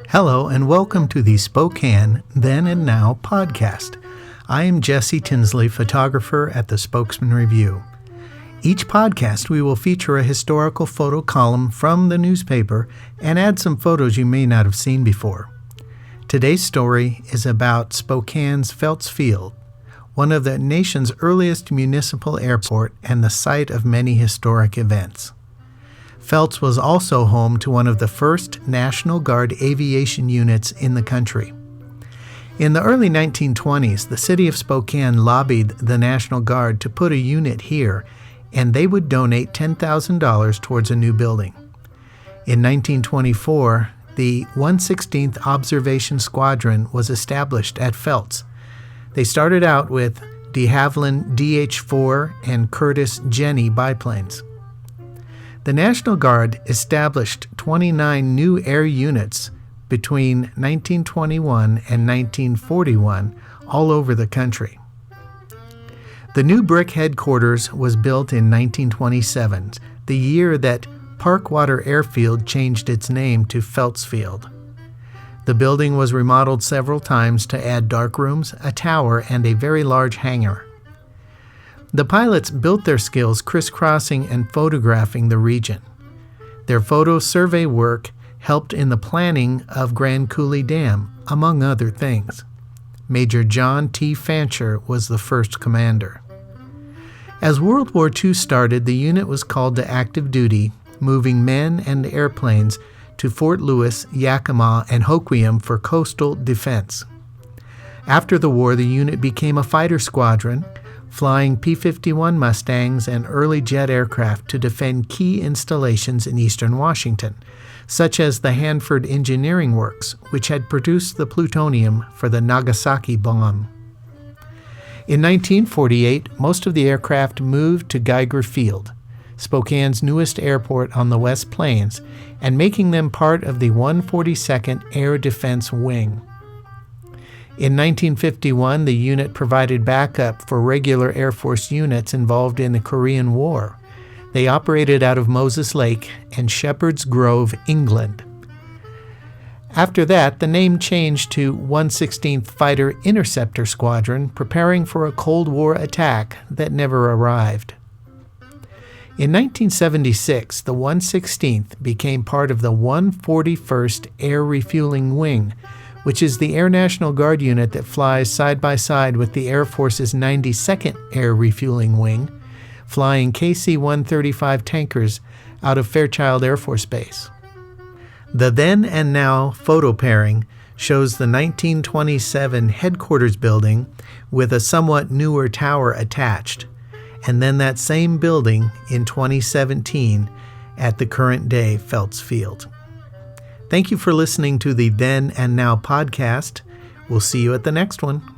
Hello and welcome to the Spokane Then and Now podcast. I am Jesse Tinsley, photographer at the Spokesman-Review. Each podcast we will feature a historical photo column from the newspaper and add some photos you may not have seen before. Today's story is about Spokane's Felts Field, one of the nation's earliest municipal airport and the site of many historic events. Felts was also home to one of the first National Guard aviation units in the country. In the early 1920s, the city of Spokane lobbied the National Guard to put a unit here, and they would donate $10,000 towards a new building. In 1924, the 116th Observation Squadron was established at Felts. They started out with de Havilland DH-4 and Curtiss Jenny biplanes. The National Guard established 29 new air units between 1921 and 1941 all over the country. The new brick headquarters was built in 1927, the year that Parkwater Airfield changed its name to Felts Field. The building was remodeled several times to add darkrooms, a tower, and a very large hangar. The pilots built their skills crisscrossing and photographing the region. Their photo survey work helped in the planning of Grand Coulee Dam, among other things. Major John T. Fancher was the first commander. As World War II started, the unit was called to active duty, moving men and airplanes to Fort Lewis, Yakima, and Hoquiam for coastal defense. After the war, the unit became a fighter squadron, flying P-51 Mustangs and early jet aircraft to defend key installations in eastern Washington, such as the Hanford Engineering Works, which had produced the plutonium for the Nagasaki bomb. In 1948, most of the aircraft moved to Geiger Field, Spokane's newest airport on the West Plains, and making them part of the 142nd Air Defense Wing. In 1951, the unit provided backup for regular Air Force units involved in the Korean War. They operated out of Moses Lake and Shepherd's Grove, England. After that, the name changed to 116th Fighter-Interceptor Squadron, preparing for a Cold War attack that never arrived. In 1976, the 116th became part of the 141st Air Refueling Wing, which is the Air National Guard unit that flies side by side with the Air Force's 92nd Air Refueling Wing, flying KC-135 tankers out of Fairchild Air Force Base. The then and now photo pairing shows the 1927 headquarters building with a somewhat newer tower attached, and then that same building in 2017 at the current day Felts Field. Thank you for listening to the Then and Now podcast. We'll see you at the next one.